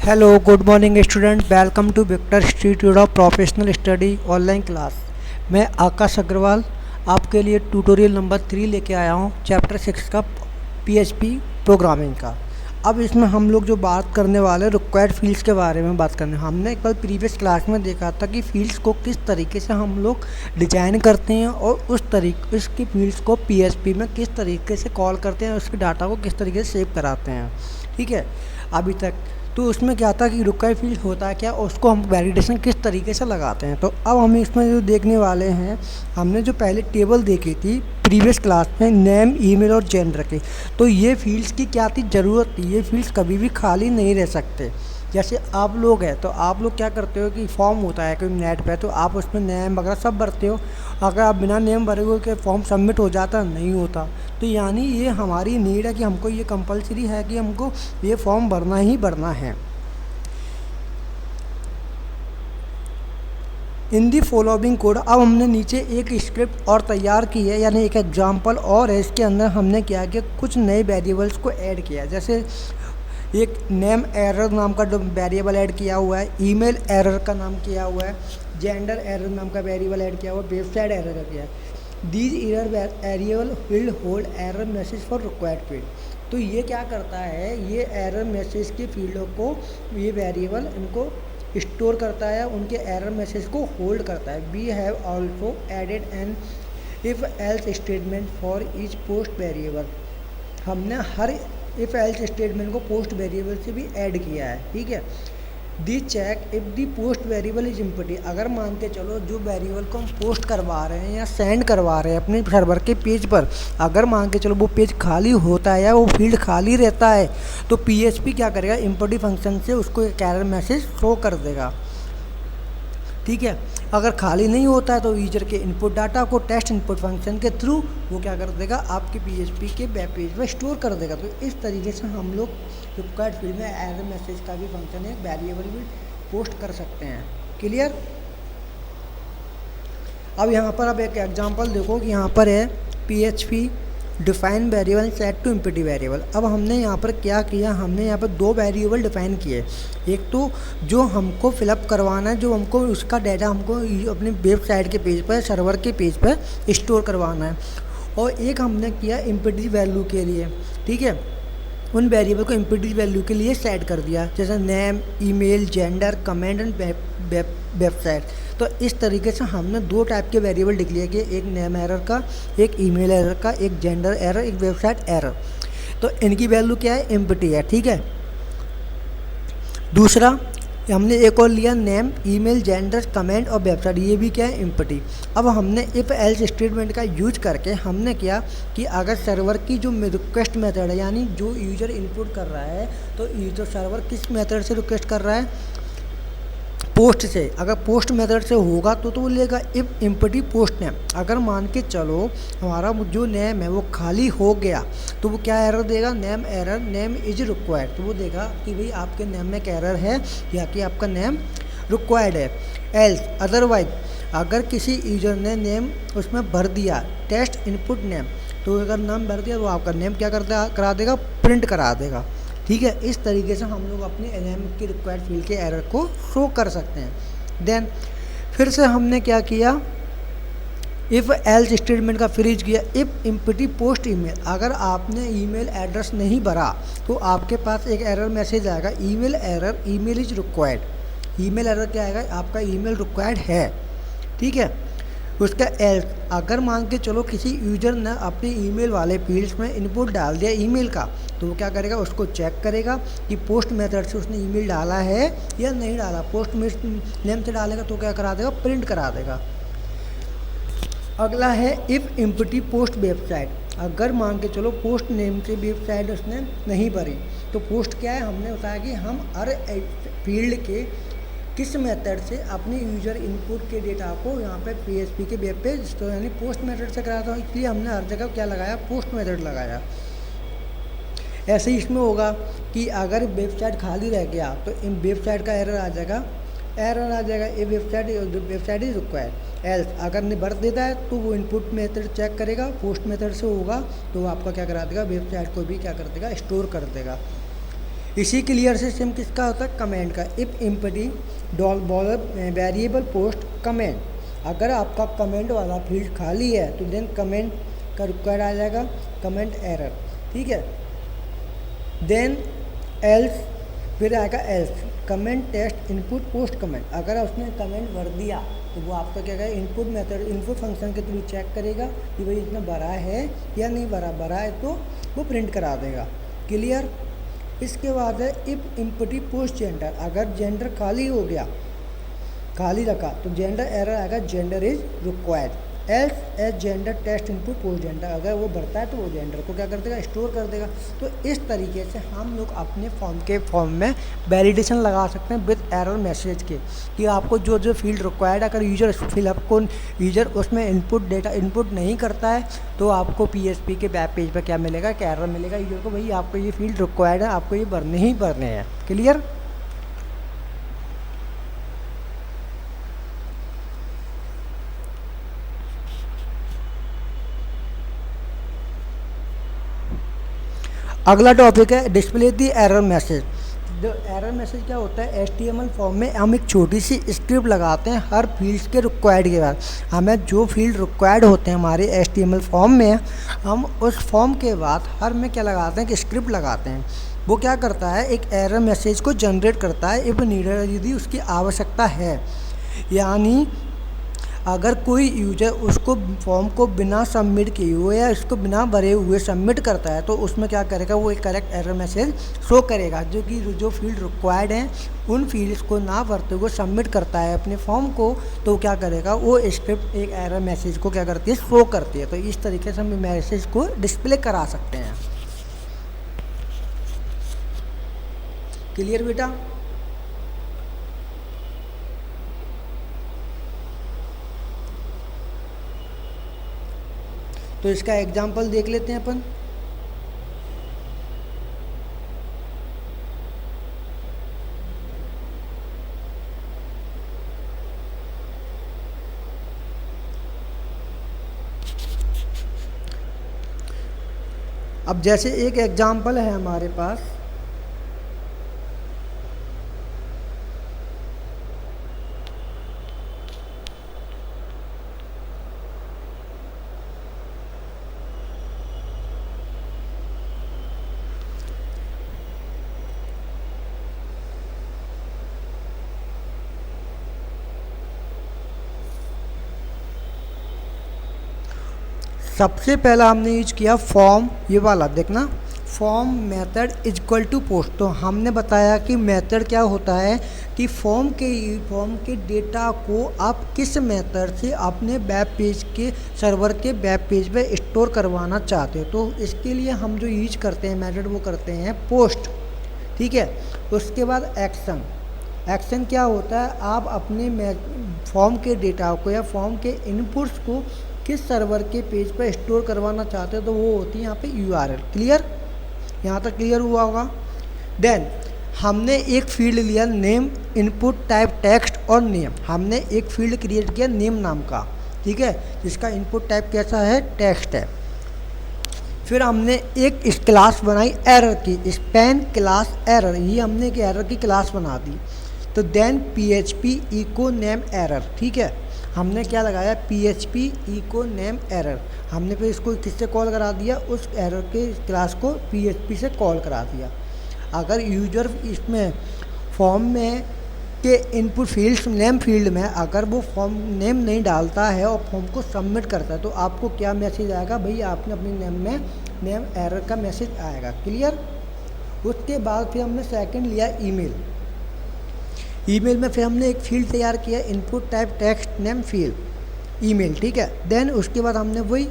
Hello good morning student, welcome to Victor institute of professional study online class. मैं आकाश अग्रवाल आपके लिए tutorial number 3 लेके आया हूँ चैप्टर 6 का पीएचपी प्रोग्रामिंग का। अब इसमें हम लोग जो बात करने वाले रिक्वायर्ड फील्ड्स के बारे में बात करने। हमने एक बार प्रीवियस क्लास में देखा था कि फील्ड्स को किस तरीके से हम लोग डिजाइन करते हैं और उसकी फील्ड्स को पीएचपी में किस तरीके से कॉल करते हैं, उसके डाटा को किस तरीके से सेव कराते हैं। ठीक है, अभी तक तो उसमें क्या था कि रिक्वायर्ड फील्ड होता है क्या, उसको हम वैलिडेशन किस तरीके से लगाते हैं। तो अब हम इसमें जो देखने वाले हैं, हमने जो पहले टेबल देखी थी प्रीवियस क्लास में नेम, ईमेल और जेंडर के, तो ये फील्ड्स की क्या थी ज़रूरत थी। ये फील्ड्स कभी भी खाली नहीं रह सकते। जैसे आप लोग हैं तो आप लोग क्या करते हो कि फॉर्म होता है कोई नेट पे, तो आप उसमें नेम वगैरह सब भरते हो। अगर आप बिना नेम भरे हुए कि फॉर्म सबमिट हो जाता नहीं होता। तो यानी ये हमारी नीड है कि हमको ये कंपलसरी है कि हमको ये फॉर्म भरना ही भरना है। इन दी फॉलोइंग कोड, अब हमने नीचे एक स्क्रिप्ट और तैयार की है, यानी एक एग्जाम्पल और है। इसके अंदर हमने क्या किया, कुछ नए वेरिएबल्स को ऐड किया। जैसे एक नेम एरर नाम का जो वेरिएबल ऐड किया हुआ है, ईमेल एरर का नाम किया हुआ है, जेंडर एरर नाम का वेरिएबल ऐड किया हुआ है, वेबसाइट एरर का किया है। These error variable will hold error message for required field. तो ये क्या करता है, ये एरर मैसेज के फील्डों को ये वेरिएबल इनको स्टोर करता है, उनके एरर मैसेज को होल्ड करता है। We have also added an if else statement for each post variable. हमने हर इफ एल्स स्टेटमेंट को पोस्ट वेरिएबल से भी ऐड किया है। ठीक है, the check if the post variable is empty. अगर मान के चलो जो वेरिएबल को हम पोस्ट करवा रहे हैं या सेंड करवा रहे हैं अपने सर्वर के पेज पर, अगर मान के चलो वो पेज खाली होता है या वो फील्ड खाली रहता है, तो पीएचपी क्या करेगा, एम्प्टी फंक्शन से उसको एक एरर मैसेज शो कर देगा। ठीक है, अगर खाली नहीं होता है तो यूजर के इनपुट डाटा को टेस्ट इनपुट फंक्शन के थ्रू वो क्या कर देगा, आपके पीएचपी के वेब पेज में स्टोर कर देगा। तो इस तरीके से हम लोग रिक्वायर्ड फील्ड में एरर मैसेज का भी फंक्शन है, वेरिएबल भी पोस्ट कर सकते हैं। क्लियर। अब यहाँ पर अब एक एग्जांपल देखो कि यहाँ पर है PHP define variable set to empty variable. अब हमने यहाँ पर क्या किया, हमने यहाँ पर दो वेरिएबल डिफाइन किए। एक तो जो हमको फिलअप करवाना है, जो हमको उसका डाटा हमको अपने वेबसाइट के पेज पर, सर्वर के पेज पर स्टोर करवाना है, और एक हमने किया एम्प्टी वैल्यू के लिए। ठीक है, उन वेरिएबल को एम्प्टी वैल्यू के लिए सेट कर दिया, जैसे name, email, gender, comment and website. तो इस तरीके से हमने दो टाइप के वेरिएबल डिक्लेयर किए, एक नेम एरर का, एक ईमेल एरर का, एक जेंडर एरर, एक वेबसाइट एरर। तो इनकी वैल्यू क्या है, एम्प्टी है। ठीक है, दूसरा हमने एक और लिया नेम, ईमेल, जेंडर, कमेंट और वेबसाइट, ये भी क्या है, एम्प्टी। अब हमने इफ एल्स स्टेटमेंट का यूज करके हमने किया कि अगर सर्वर की जो रिक्वेस्ट मेथड है, यानी जो यूजर इनपुट कर रहा है, तो यूजर सर्वर किस मेथड से रिक्वेस्ट कर रहा है, पोस्ट से। अगर पोस्ट मेथड से होगा तो वो लेगा इफ एम्प्टी पोस्ट नेम। अगर मान के चलो हमारा जो नेम है वो खाली हो गया, तो वो क्या एरर देगा, name error, name is required. तो वो देगा कि भाई आपके नेम में एक एरर है या कि आपका नेम रिक्वायर्ड है। एल्स अदरवाइज, अगर किसी यूजर ने नेम उसमें भर दिया, टेस्ट इनपुट नेम, तो अगर नाम भर दिया तो आपका नेम क्या करा देगा, प्रिंट करा देगा। ठीक है, इस तरीके से हम लोग अपने एनएम की रिक्वायर्ड फील्ड के एरर को शो कर सकते हैं। देन फिर से हमने क्या किया, इफ़ एल्स स्टेटमेंट का फिर यूज किया, इफ़ एम्प्टी पोस्ट ईमेल। अगर आपने ईमेल एड्रेस नहीं भरा तो आपके पास एक एरर मैसेज आएगा, email error, email is required. Email error क्या आएगा, आपका ईमेल रिक्वायर्ड है। ठीक है, उसका एल्स, अगर मान के चलो किसी यूजर ने अपने ईमेल वाले फील्ड्स में इनपुट डाल दिया ईमेल का, तो वो क्या करेगा, उसको चेक करेगा कि पोस्ट मेथड से उसने ईमेल डाला है या नहीं डाला। पोस्ट नेम से डालेगा तो क्या करा देगा, प्रिंट करा देगा। अगला है इफ़ एम्प्टी पोस्ट वेबसाइट। अगर मान के चलो पोस्ट नेम से वेबसाइट उसने नहीं भरी, तो पोस्ट क्या है, हमने बताया कि हम हर फील्ड के किस मेथड से अपने यूजर इनपुट के डेटा को यहाँ पे पीएचपी के वेब पे, तो यानी पोस्ट मेथड से कराता हूँ, इसलिए हमने हर जगह क्या लगाया, पोस्ट मेथड लगाया। ऐसे ही इसमें होगा कि अगर वेबसाइट खाली रह गया तो इन वेबसाइट का एरर आ जाएगा, ये वेबसाइट इज रिक्वायर्ड। एल्स अगर नहीं भर देता है तो वो इनपुट मेथड चेक करेगा, पोस्ट मेथड से होगा तो वो आपका क्या करा देगा, वेबसाइट को भी क्या कर देगा, स्टोर कर देगा। इसी क्लियर से सेम किसका होता है, कमेंट का। If empty variable post comment, अगर आपका कमेंट वाला फील्ड खाली है तो देन कमेंट का रिक्वायर्ड आ जाएगा कमेंट एरर, ठीक है। देन एल्स, फिर आएगा else comment test input post comment, अगर उसने कमेंट भर दिया तो वो आपका क्या करेगा, इनपुट मेथड इनपुट फंक्शन के थ्रू चेक करेगा कि भाई इसने भरा है या नहीं भरा, भरा है तो वो प्रिंट करा देगा, क्लियर। इसके बाद है इफ एम्प्टी पोस्ट जेंडर, अगर जेंडर खाली हो गया, खाली रखा तो जेंडर एरर आएगा gender is required. Else as gender test input post gender, अगर वो भरता है तो वो जेंडर को क्या कर देगा, स्टोर कर देगा। तो इस तरीके से हम लोग अपने फॉर्म में वैलिडेशन लगा सकते हैं विद एरर मैसेज के, कि आपको जो जो फील्ड रिक्वायर्ड है, अगर यूजर फिलअप को यूजर उसमें इनपुट डेटा इनपुट नहीं करता है तो आपको PHP के वेब पेज पर क्या मिलेगा, कि एरर मिलेगा यूजर को, भाई आपको ये फील्ड रिक्वायर्ड है, आपको ये भरने ही भरने हैं, क्लियर। अगला टॉपिक है डिस्प्ले दी एरर मैसेज। जो एरर मैसेज क्या होता है, HTML फॉर्म में हम एक छोटी सी स्क्रिप्ट लगाते हैं हर फील्ड्स के रिक्वायर्ड के बाद। हमें जो फील्ड रिक्वायर्ड होते हैं हमारे HTML फॉर्म में, हम उस फॉर्म के बाद हर में क्या लगाते हैं कि स्क्रिप्ट लगाते हैं। वो क्या करता है, एक एरर मैसेज को जनरेट करता है इफ नीडेड, यदि उसकी आवश्यकता है। यानी अगर कोई यूजर उसको फॉर्म को बिना सबमिट किए हुए या इसको बिना भरे हुए सबमिट करता है तो उसमें क्या करेगा, वो एक करेक्ट एरर मैसेज शो करेगा, जो कि जो फील्ड रिक्वायर्ड हैं उन फील्ड्स को ना भरते हुए सबमिट करता है अपने फॉर्म को, तो क्या करेगा, वो स्क्रिप्ट एक एरर मैसेज को क्या करती है, शो करती है। तो इस तरीके से हम मैसेज को डिस्प्ले करा सकते हैं, क्लियर बेटा। तो इसका एग्जाम्पल देख लेते हैं अपन। अब जैसे एक एग्जाम्पल है हमारे पास, सबसे पहला हमने यूज किया फॉर्म, ये वाला देखना, form method is equal to post. तो हमने बताया कि मेथड क्या होता है, कि फॉर्म के डेटा को आप किस मेथड से अपने वेब पेज के सर्वर के वेब पेज पे स्टोर करवाना चाहते हो। तो इसके लिए हम जो यूज करते हैं मेथड, वो करते हैं पोस्ट, ठीक है। उसके बाद एक्शन, एक्शन क्या होता है, आप अपने फॉर्म के डेटा को या फॉर्म के इनपुट्स को किस सर्वर के पेज पर स्टोर करवाना चाहते हो, तो वो होती है यहाँ पे URL, क्लियर। यहाँ तक क्लियर हुआ होगा। देन हमने एक फील्ड लिया नेम, इनपुट टाइप टेक्स्ट और नेम। हमने एक फील्ड क्रिएट किया नेम नाम का, ठीक है, जिसका इनपुट टाइप कैसा है, टेक्स्ट है। फिर हमने एक इस क्लास बनाई एरर की, स्पैन क्लास एरर, ये हमने एक एरर की क्लास बना दी। तो then PHP echo name error, ठीक है, हमने क्या लगाया, PHP इको नेम एरर। हमने फिर इसको किससे कॉल करा दिया, उस एरर के क्लास को PHP से कॉल करा दिया। अगर यूजर इसमें फॉर्म में के इनपुट फील्ड्स नेम फील्ड में अगर वो फॉर्म नेम नहीं डालता है और फॉर्म को सबमिट करता है, तो आपको क्या मैसेज आएगा, भाई आपने अपने नेम में नेम एरर का मैसेज आएगा, क्लियर। उसके बाद फिर हमने सेकंड लिया ईमेल। ईमेल में फिर हमने एक फील्ड तैयार किया input type text name field email, ठीक है। देन उसके बाद हमने वही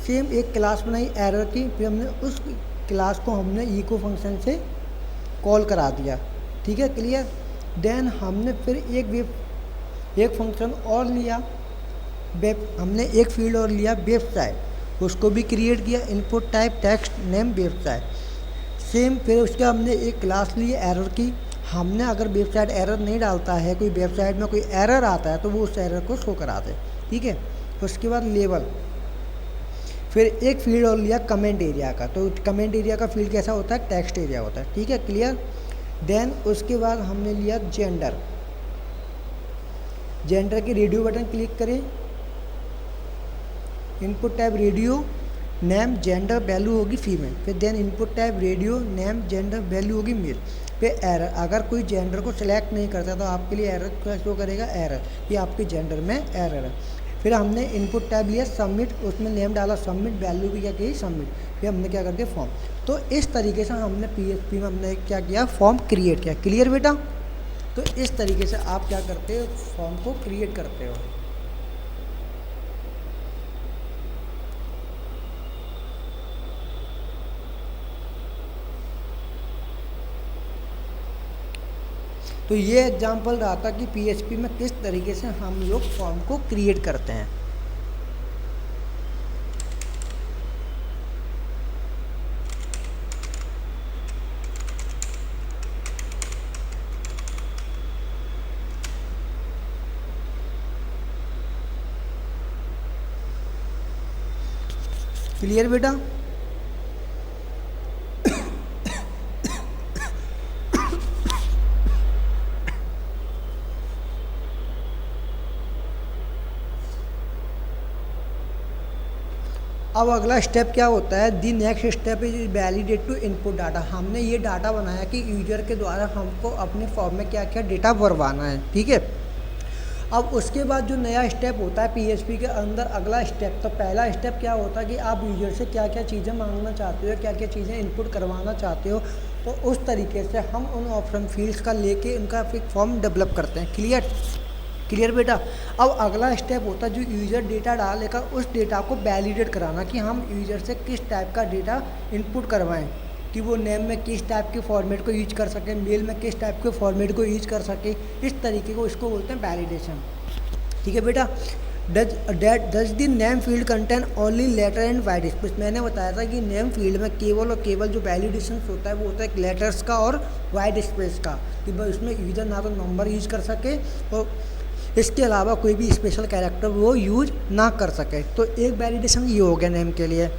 सेम एक क्लास बनाई एरर की, फिर हमने उस क्लास को हमने इको फंक्शन से कॉल करा दिया, ठीक है, क्लियर। देन हमने फिर एक फंक्शन और लिया हमने एक फील्ड और लिया वेबसाइट, उसको भी क्रिएट किया input type text name website same. फिर उसके हमने एक क्लास ली एरर की, हमने अगर वेबसाइट एरर नहीं डालता है, कोई वेबसाइट में कोई एरर आता है तो वो उस एरर को शो करा दे, ठीक है। उसके बाद लेवल, फिर एक फील्ड और लिया कमेंट एरिया का। तो कमेंट एरिया का फील्ड कैसा होता है, टेक्स्ट एरिया होता है, ठीक है, क्लियर। देन उसके बाद हमने लिया जेंडर। जेंडर के रेडियो बटन क्लिक करें, input type radio, name gender value होगी फीमेल। फिर then input type radio, name gender value होगी मेल। फिर एरर, अगर कोई जेंडर को सिलेक्ट नहीं करता तो आपके लिए एरर क्या शो करेगा, एरर, ये आपके जेंडर में एरर है। फिर हमने इनपुट टाइप लिया सबमिट, उसमें नेम डाला सबमिट, वैल्यू भी क्या की सबमिट। फिर हमने क्या कर दिया फॉर्म। तो इस तरीके से हमने PHP में हमने क्या किया, फॉर्म क्रिएट किया। क्लियर बेटा? तो इस तरीके से आप क्या करते हो, फॉर्म को क्रिएट करते हो। तो ये एग्जाम्पल रहा था कि PHP में किस तरीके से हम लोग फॉर्म को क्रिएट करते हैं। क्लियर बेटा? अब अगला स्टेप क्या होता है, the next step is validate to input data. हमने ये डाटा बनाया कि यूजर के द्वारा हमको अपने फॉर्म में क्या क्या डेटा भरवाना है, ठीक है। अब उसके बाद जो नया स्टेप होता है PHP के अंदर, अगला स्टेप, तो पहला स्टेप क्या होता है कि आप यूजर से क्या क्या चीज़ें मांगना चाहते हो, क्या क्या चीज़ें इनपुट करवाना चाहते हो, तो उस तरीके से हम उन ऑप्शन फील्ड्स का लेके उनका फिर फॉर्म डेवलप करते हैं। क्लियर? क्लियर बेटा? अब अगला स्टेप होता है जो यूज़र डेटा डालेगा उस डेटा को वैलिडेट कराना कि हम यूज़र से किस टाइप का डेटा इनपुट करवाएं, कि वो नेम में किस टाइप के फॉर्मेट को यूज कर सके, मेल में किस टाइप के फॉर्मेट को यूज कर सके। इस तरीके को इसको बोलते हैं वैलिडेशन। ठीक है बेटा? Does the name field contain only letter and white space. मैंने बताया था कि नेम फील्ड में केवल और केवल जो वैलिडेशन होता है वो होता है लेटर्स का और वाइट स्पेस का, कि बस उसमें यूज़र ना तो नंबर यूज कर सके और इसके अलावा कोई भी स्पेशल कैरेक्टर वो यूज ना कर सके। तो एक वैलिडेशन ये हो गया नेम के लिए।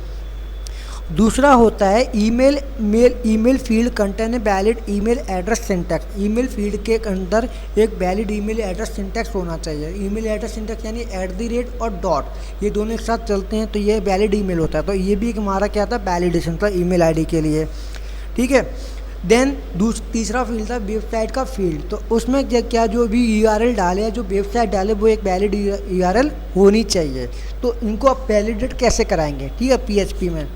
दूसरा होता है email field contain valid email address syntax. Email field के अंदर एक वैलिड ईमेल एड्रेस सिंटैक्स होना चाहिए। ईमेल एड्रेस सिंटैक्स यानी @ और डॉट, ये दोनों एक साथ चलते हैं तो ये वैलिड ईमेल होता है। तो ये भी एक हमारा क्या था, वैलिडेशन था ईमेल आईडी के लिए। ठीक है। देन तीसरा फील्ड था वेबसाइट का फील्ड। तो उसमें क्या जो भी URL डाले, जो वेबसाइट डाले, वो एक वैलिड URL होनी चाहिए। तो इनको आप वैलिडेट कैसे कराएंगे, ठीक है, PHP में।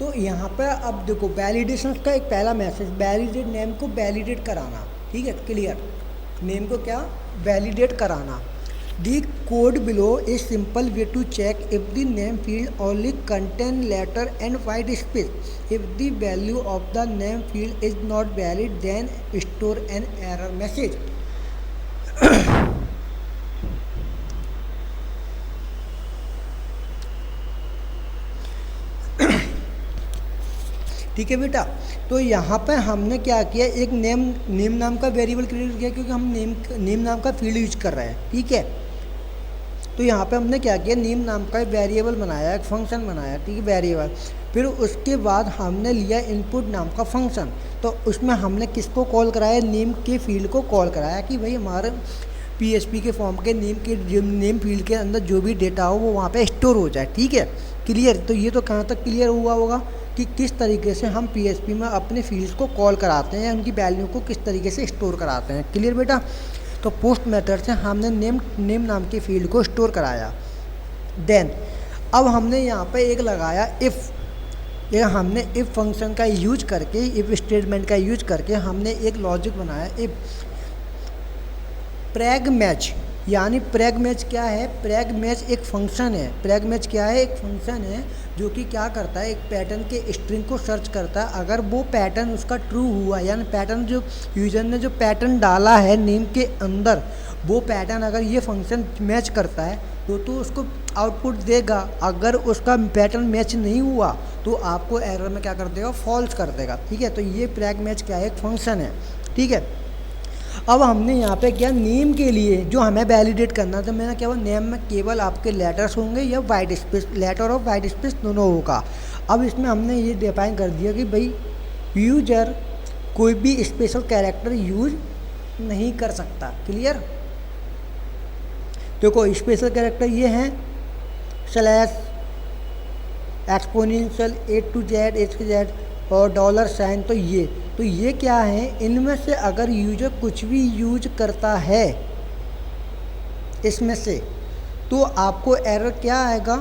तो यहाँ पे अब देखो वैलिडेशन का एक पहला मैसेज, वैलिडेट नेम को वैलिडेट कराना। ठीक है, क्लियर? नेम को क्या वैलिडेट कराना। The code below is simple way to check if the name field only contain letter and white space. If the value of the name field is not valid then store an error message. ठीक है बेटा? तो यहाँ पे हमने क्या किया, एक नेम नाम का वेरिएबल क्रिएट किया, क्योंकि हम नेम नाम का फील्ड यूज कर रहे हैं। ठीक है। तो यहाँ पे हमने क्या किया, नेम नाम का वेरिएबल बनाया, एक फंक्शन बनाया। ठीक है, वेरिएबल। फिर उसके बाद हमने लिया इनपुट नाम का फंक्शन। तो उसमें हमने किसको कॉल कराया, नेम के फील्ड को कॉल कराया, कि भाई हमारे PHP के फॉर्म के नेम फील्ड के अंदर जो भी डेटा हो वो वहाँ पे स्टोर हो जाए। ठीक है, क्लियर? तो ये तो कहाँ तक क्लियर हुआ होगा कि किस तरीके से हम PHP में अपने फील्ड्स को कॉल कराते हैं, उनकी वैल्यू को किस तरीके से स्टोर कराते हैं। क्लियर बेटा? तो पोस्ट मेथड से हमने नेम नाम के फील्ड को स्टोर कराया। देन अब हमने यहाँ पे एक लगाया इफ़। ये हमने इफ़ फंक्शन का यूज करके, इफ़ स्टेटमेंट का यूज करके हमने एक लॉजिक बनाया। इफ़ प्रैग मैच, यानी प्रैग मैच क्या है, प्रैग मैच एक फंक्शन है। प्रैग मैच क्या है, एक फंक्शन है जो कि क्या करता है, एक पैटर्न के स्ट्रिंग को सर्च करता है। अगर वो पैटर्न उसका ट्रू हुआ, यानी पैटर्न जो यूजर ने जो पैटर्न डाला है नेम के अंदर, वो पैटर्न अगर ये फंक्शन मैच करता है तो उसको आउटपुट देगा। अगर उसका पैटर्न मैच नहीं हुआ तो आपको एरर में क्या कर देगा, फॉल्स कर देगा। ठीक है, तो ये प्रैग मैच क्या है, एक फंक्शन है। ठीक है। अब हमने यहाँ पे क्या नेम के लिए जो हमें वैलिडेट करना था, मैंने क्या हुआ नेम में केवल आपके लेटर्स होंगे या वाइट स्पेस, लेटर और वाइट स्पेस दोनों होगा। अब इसमें हमने ये डिफाइन कर दिया कि भाई यूजर कोई भी स्पेशल कैरेक्टर यूज नहीं कर सकता। क्लियर। देखो स्पेशल कैरेक्टर ये हैं slash, exponential, A to Z और डॉलर साइन। तो ये क्या है, इनमें से अगर यूजर कुछ भी यूज करता है इसमें से तो आपको एरर क्या आएगा,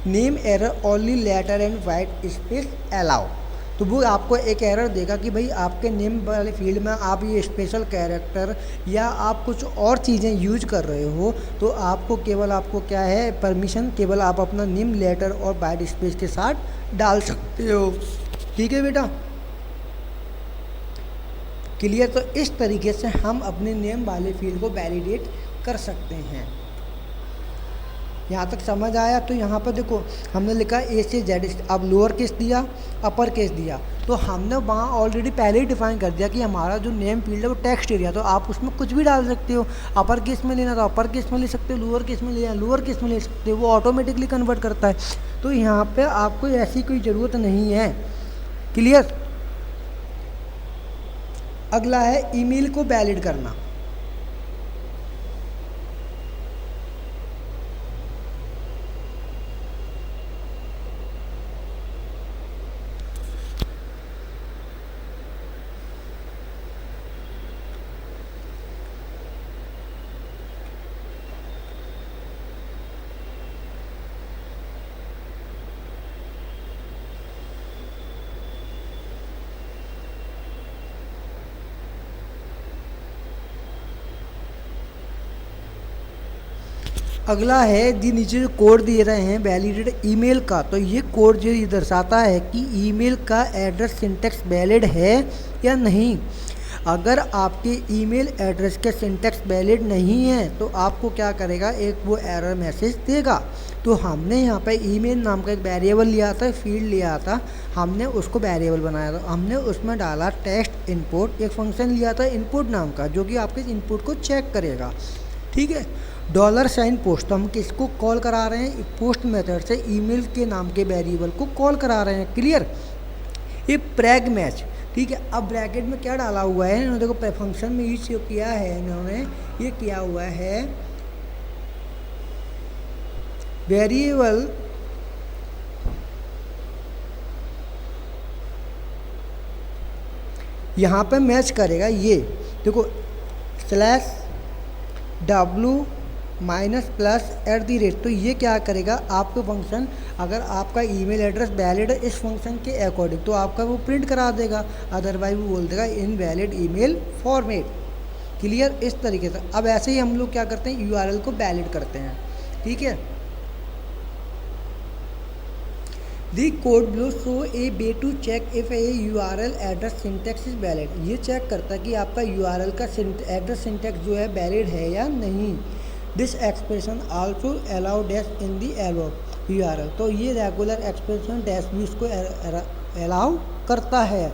name error only letter and white space allow. तो वो आपको एक एरर देगा कि भाई आपके नेम वाले फील्ड में आप ये स्पेशल कैरेक्टर या आप कुछ और चीज़ें यूज कर रहे हो, तो आपको क्या है परमिशन, केवल आप अपना नेम लेटर और वाइट स्पेस के साथ डाल सकते हो। ठीक है बेटा, क्लियर। तो इस तरीके से हम अपने नेम वाले फील्ड को वैलिडेट कर सकते हैं। यहाँ तक समझ आया। तो यहाँ पर देखो हमने लिखा A से Z, अब लोअर केस दिया, अपर केस दिया, तो हमने वहाँ ऑलरेडी पहले ही डिफाइन कर दिया कि हमारा जो नेम फील्ड है वो टेक्स्ट एरिया, तो आप उसमें कुछ भी डाल सकते हो। अपर केस में लेना तो अपर केस में ले सकते हो, लोअर केस में लेना लोअर केस में ले सकते हो, वो ऑटोमेटिकली कन्वर्ट करता है। तो यहाँ पर आपको ऐसी कोई ज़रूरत नहीं है। क्लियर। अगला है ईमेल को वैलिड करना। अगला है जी, नीचे जो कोड दिए रहे हैं वैलिडेट ईमेल का, तो ये कोड जो ये दर्शाता है कि ईमेल का एड्रेस सिंटैक्स वैलिड है या नहीं। अगर आपके ईमेल एड्रेस के सिंटैक्स वैलिड नहीं है तो आपको क्या करेगा, एक वो एरर मैसेज देगा। तो हमने यहाँ पे ईमेल नाम का एक वेरिएबल लिया था, फील्ड लिया था, हमने उसको वेरिएबल बनाया था, हमने उसमें डाला टेक्स्ट इनपुट, एक फंक्शन लिया था इनपुट नाम का जो कि आपके इनपुट को चेक करेगा। ठीक है। डॉलर साइन पोस्ट, तो हम किसको कॉल करा रहे हैं, पोस्ट मेथड से ईमेल के नाम के वेरिएबल को कॉल करा रहे हैं। क्लियर। ये प्रैग मैच। ठीक है। अब ब्रैकेट में क्या डाला हुआ है इन्होंने, देखो फंक्शन में यूज किया है इन्होंने, ये किया हुआ है वेरिएबल यहाँ पे मैच करेगा। ये देखो स्लैश W -+ तो ये क्या करेगा, आपको फंक्शन अगर आपका ईमेल एड्रेस वैलिड है इस फंक्शन के अकॉर्डिंग तो आपका वो प्रिंट करा देगा, अदरवाइज वो बोल देगा इनवैलिड ईमेल फॉर्मेट। क्लियर। इस तरीके से अब ऐसे ही हम लोग क्या करते हैं, URL को वैलिड करते हैं। ठीक है। The code below show a way to check if a URL address syntax is valid. ये चेक करता है कि आपका URL का एड्रेस सिंटैक्स जो है वैलिड है या नहीं। This expression also allow dash in the above URL, तो ये रेगुलर एक्सप्रेशन डैश भी इसको अलाउ करता है।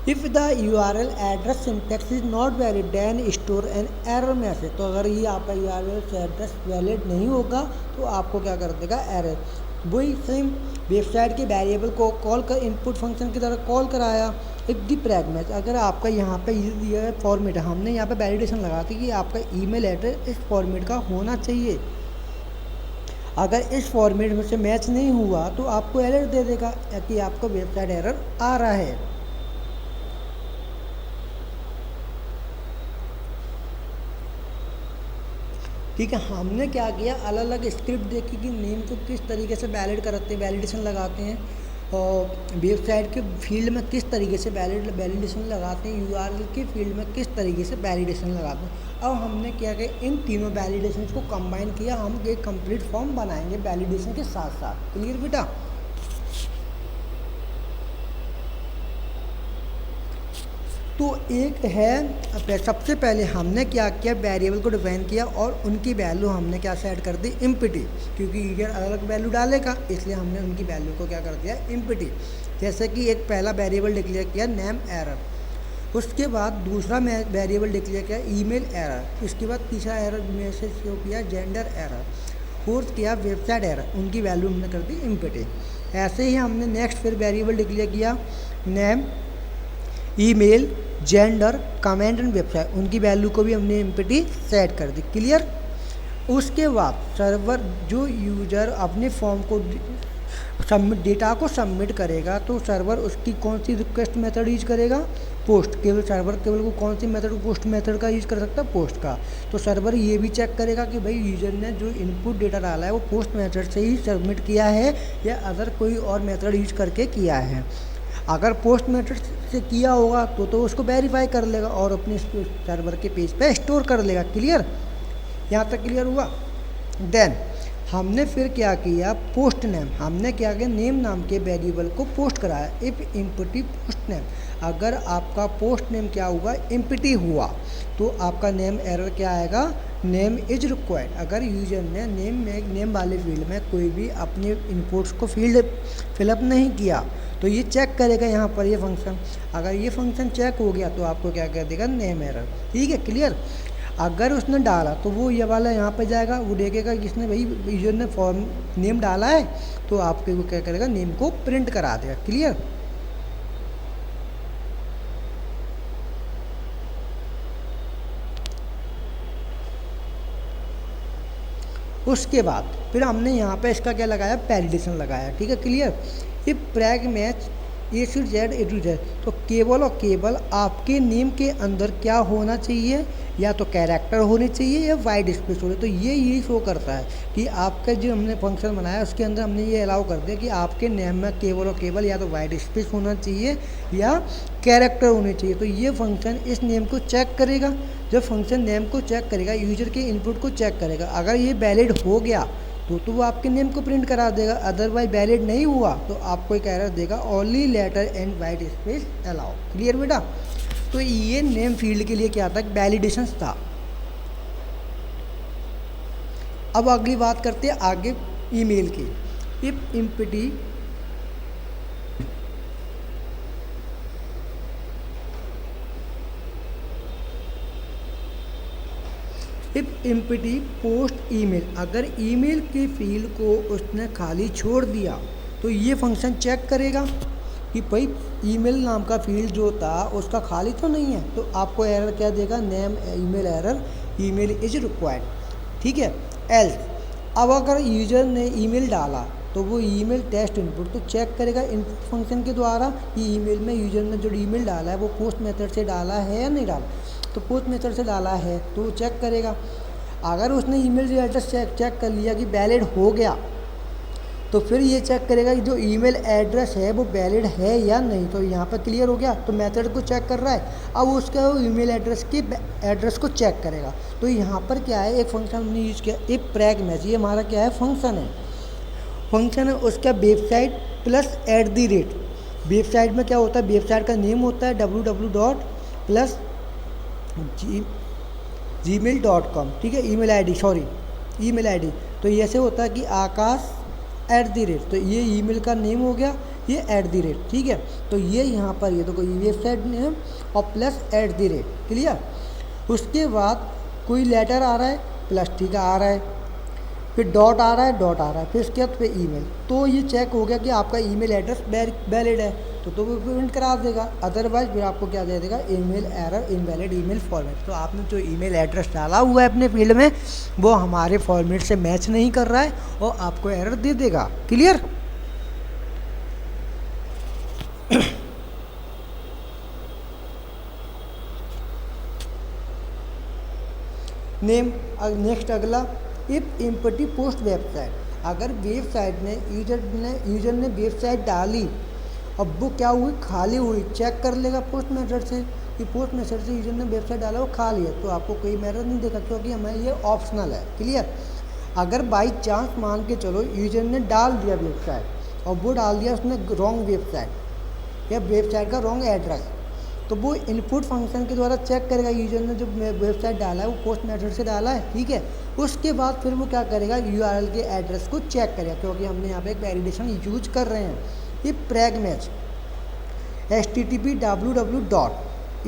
If the URL address syntax is not valid then store an error message, तो अगर ये आपका URL एड्रेस वैलिड नहीं होगा तो आपको क्या कर देगा, एरर। वही सेम वेबसाइट के वेरिएबल को कॉल कर इनपुट फंक्शन की तरह कॉल कराया। इफ दी प्रैग मैच, अगर आपका यहाँ पे ये दिया है फॉर्मेट, हमने यहाँ पे वैलिडेशन लगा दी कि आपका ईमेल एड्रेस इस फॉर्मेट का होना चाहिए। अगर इस फॉर्मेट में से मैच नहीं हुआ तो आपको एरर दे देगा कि आपको वेबसाइट एरर आ रहा है। ठीक है। हमने क्या किया, अलग अलग स्क्रिप्ट देखी कि नेम को किस तरीके से वैलिड करते हैं, वैलिडेशन लगाते हैं, और वेबसाइट के फील्ड में किस तरीके से वैलिडेशन लगाते हैं, URL के फील्ड में किस तरीके से वैलिडेशन लगाते हैं। अब हमने क्या किया, इन तीनों वैलिडेशन को कंबाइन किया, हम एक कंप्लीट फॉर्म बनाएंगे वैलिडेशन के साथ साथ। क्लियर बेटा। तो एक है, सबसे पहले हमने क्या किया, वेरिएबल को डिफाइन किया और उनकी वैल्यू हमने क्या सेट कर दी, एम्प्टी, क्योंकि यूजर अलग अलग वैल्यू डालेगा इसलिए हमने उनकी वैल्यू को क्या कर दिया, एम्प्टी। जैसे कि एक पहला वेरिएबल डिक्लेयर किया नेम एरर, उसके बाद दूसरा वेरिएबल डिक्लेयर किया ईमेल एरर। इसके बाद तीसरा एरर मैसेज शो किया जेंडर एरर। फोर्थ किया वेबसाइट एरर, उनकी वैल्यू हमने कर दी एम्प्टी। ऐसे ही हमने नेक्स्ट फिर वेरिएबल डिक्लेयर किया name, email, gender, comment and website, उनकी वैल्यू को भी हमने एम्प्टी सेट कर दी। क्लियर। उसके बाद सर्वर जो यूजर अपने फॉर्म को सबमिट डेटा को सबमिट करेगा तो सर्वर उसकी कौन सी रिक्वेस्ट मेथड यूज करेगा, पोस्ट। केवल सर्वर केवल को कौन सी मेथड, पोस्ट मेथड का यूज कर सकता है, पोस्ट का। तो सर्वर ये भी चेक करेगा कि भाई यूजर ने जो इनपुट डेटा डाला है वो पोस्ट मेथड से ही सबमिट किया है या अदर कोई और मेथड यूज करके किया है। अगर पोस्ट मेथड से किया होगा तो उसको वेरीफाई कर लेगा और अपने सर्वर के पेज पे स्टोर कर लेगा। क्लियर, यहाँ तक क्लियर हुआ। देन हमने फिर क्या किया, पोस्ट नेम, हमने क्या किया नेम नाम के वेरिएबल को पोस्ट कराया। इफ एम्प्टी पोस्ट नेम, अगर आपका पोस्ट नेम क्या हुआ, एम्प्टी हुआ तो आपका नेम एरर क्या आएगा, नेम इज रिक्वायर्ड। अगर यूजर ने नेम वाले फील्ड में कोई भी अपने इनपुट्स को फिलअप नहीं किया तो ये चेक करेगा यहाँ पर ये फंक्शन। अगर ये फंक्शन चेक हो गया तो आपको क्या कर देगा, नेम एरर। ठीक है, क्लियर। अगर उसने डाला तो वो ये वाला यहाँ पे जाएगा, वो देखेगा कि इसने भाई यूजर ने फॉर्म नेम डाला है तो आपके वो क्या करेगा, नेम को प्रिंट करा देगा। क्लियर। उसके बाद फिर हमने यहाँ पे इसका क्या लगाया, वैलिडेशन लगाया। ठीक है, क्लियर। ये preg match a to z, तो केवल और केवल आपके नेम के अंदर क्या होना चाहिए, या तो कैरेक्टर होने चाहिए या वाइड स्पेस होने। तो ये शो करता है कि आपका जो हमने फंक्शन बनाया उसके अंदर हमने ये अलाउ कर दिया कि आपके नेम में केवल और केवल या तो वाइड स्पेस होना चाहिए या कैरेक्टर होने चाहिए। तो ये फंक्शन इस नेम को चेक करेगा। जब फंक्शन नेम को चेक करेगा, यूजर के इनपुट को चेक करेगा, अगर ये वैलिड हो गया तो वो आपके नेम को प्रिंट करा देगा। अदरवाइज वैलिड नहीं हुआ तो आपको एक एरर देगा, only letter and white space allow. Clear बेटा। तो ये नेम फील्ड के लिए क्या था, वैलिडेशन था। अब अगली बात करते हैं आगे ईमेल की। If empty if empty post email, अगर ईमेल के फील्ड को उसने खाली छोड़ दिया तो ये फंक्शन चेक करेगा कि भाई ईमेल नाम का फील्ड जो था उसका खाली तो नहीं है। तो आपको एरर क्या देगा, name email error, email is required. ठीक है। एल्स, अब अगर यूजर ने ईमेल डाला तो वो ईमेल टेस्ट इनपुट तो चेक करेगा इनपुट फंक्शन के द्वारा कि ईमेल में यूजर ने जो ईमेल डाला है वो पोस्ट मेथड से डाला है या नहीं डाला। तो पोस्ट मेथड से डाला है तो वो चेक करेगा। अगर उसने ईमेल एड्रेस चेक कर लिया कि वैलिड हो गया तो फिर ये चेक करेगा कि जो ईमेल एड्रेस है वो वैलिड है या नहीं। तो यहाँ पर क्लियर हो गया। तो मेथड को चेक कर रहा है, अब उसका ईमेल एड्रेस के एड्रेस को चेक करेगा। तो यहाँ पर क्या है, एक फंक्शन हमने यूज़ किया, एक प्रैग मैच, ये हमारा क्या है, फंक्शन है उसका वेबसाइट प्लस @ वेबसाइट में क्या होता है, वेबसाइट का नेम होता है www.gmail.com। ठीक है, ईमेल आईडी। तो ये ऐसे होता है कि आकाश @ तो ये ईमेल का नेम हो गया, ये @ ठीक है। तो ये यहाँ पर ये तो कोई वेबसाइट नेम और प्लस @ क्लियर। उसके बाद कोई लेटर आ रहा है, प्लस ठीक है आ रहा है, फिर डॉट आ रहा है, फिर उसके बाद फिर ईमेल। तो ये चेक हो गया कि आपका ईमेल एड्रेस वैलिड है तो वो प्रिंट करा देगा। अदरवाइज फिर आपको क्या दे देगा, email error, invalid email format. तो आपने जो ईमेल एड्रेस डाला हुआ है अपने फील्ड में वो हमारे फॉर्मेट से मैच नहीं कर रहा है और आपको एरर दे देगा। क्लियर। नेम। नेक्स्ट अगला, इफ एम्प्टी पोस्ट वेबसाइट, अगर वेबसाइट ने यूजर ने वेबसाइट डाली, अब वो क्या हुई, खाली हुई, चेक कर लेगा पोस्ट मेथड से कि पोस्ट मेथड से यूजर ने वेबसाइट डाला वो खाली है, तो आपको कोई एरर नहीं देगा क्योंकि हमें ये ऑप्शनल है। क्लियर। अगर बाई चांस मान के चलो यूजर ने डाल दिया वेबसाइट और वो डाल दिया उसने रॉन्ग वेबसाइट या वेबसाइट का रॉन्ग एड्रेस, तो वो इनपुट फंक्शन के द्वारा चेक करेगा यूजर ने जो वेबसाइट डाला है वो पोस्ट मेथड से डाला है। ठीक है। उसके बाद फिर वो क्या करेगा, URL के एड्रेस को चेक करेगा क्योंकि हमने यहाँ पे एक वैलिडेशन यूज कर रहे हैं। ये प्रैग मैच HTTP www.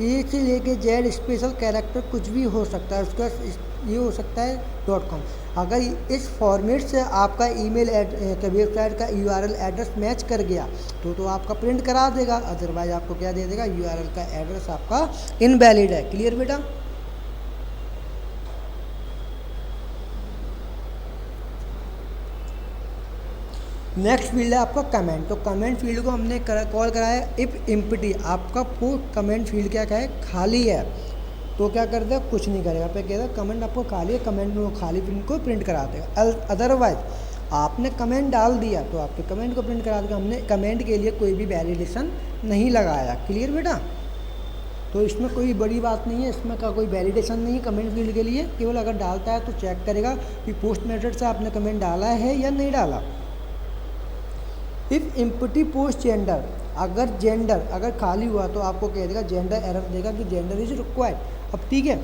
ए से लेके जेड स्पेशल कैरेक्टर कुछ भी हो सकता है, उसका ये हो सकता है .com। अगर इस फॉर्मेट से आपका ईमेल वेबसाइट का यूआरएल एड्रेस मैच कर गया तो आपका प्रिंट करा देगा, अदरवाइज आपको क्या दे देगा, यूआरएल का एड्रेस आपका इनवैलिड है। क्लियर बेटा? नेक्स्ट फील्ड है आपका कमेंट। तो कमेंट फील्ड को हमने कॉल कराया इफ़ एम्प्टी, आपका कमेंट फील्ड क्या है, खाली है, तो क्या कर देगा, कुछ नहीं करेगा, पे कह देगा कमेंट आपको खाली है, कमेंट में वो खाली प्रिंट को प्रिंट करा देगा। अदरवाइज आपने कमेंट डाल दिया तो आपके कमेंट को प्रिंट करा देगा। हमने कमेंट के लिए कोई भी वैलिडेशन नहीं लगाया। क्लियर बेटा? तो इसमें कोई बड़ी बात नहीं है, इसमें का कोई वैलिडेशन नहीं है कमेंट फील्ड के लिए, केवल अगर डालता है तो चेक करेगा कि पोस्ट मेथड से आपने कमेंट डाला है या नहीं डाला। इफ़ एम्प्टी पोस्ट जेंडर, अगर खाली हुआ तो आपको कह देगा, जेंडर एरर देगा कि जेंडर इज रिक्वायर्ड। अब ठीक है,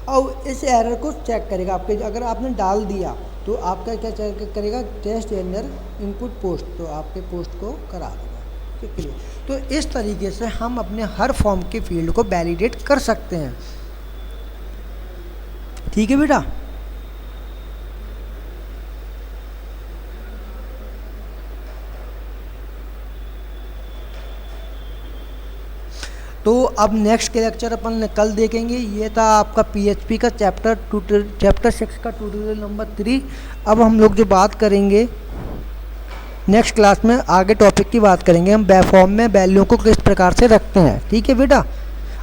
और इस एरर को चेक करेगा आपके, अगर आपने डाल दिया तो आपका क्या चेक करेगा, टेस्ट जेंडर इनपुट पोस्ट, तो आपके पोस्ट को करा देगा। क्लियर? तो इस तरीके से हम अपने हर फॉर्म के फील्ड को वैलिडेट कर सकते हैं। ठीक है बेटा? तो अब नेक्स्ट के लेक्चर अपन कल देखेंगे। ये था आपका PHP का चैप्टर 6 का ट्यूटोरियल नंबर 3। अब हम लोग जो बात करेंगे नेक्स्ट क्लास में, आगे टॉपिक की बात करेंगे हम, फॉर्म में वैल्यू को किस प्रकार से रखते हैं। ठीक है बेटा?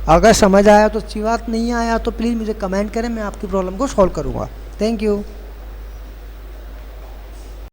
अगर समझ आया तो अच्छी बात, नहीं आया तो प्लीज़ मुझे कमेंट करें, मैं आपकी प्रॉब्लम को सॉल्व करूँगा। Thank you.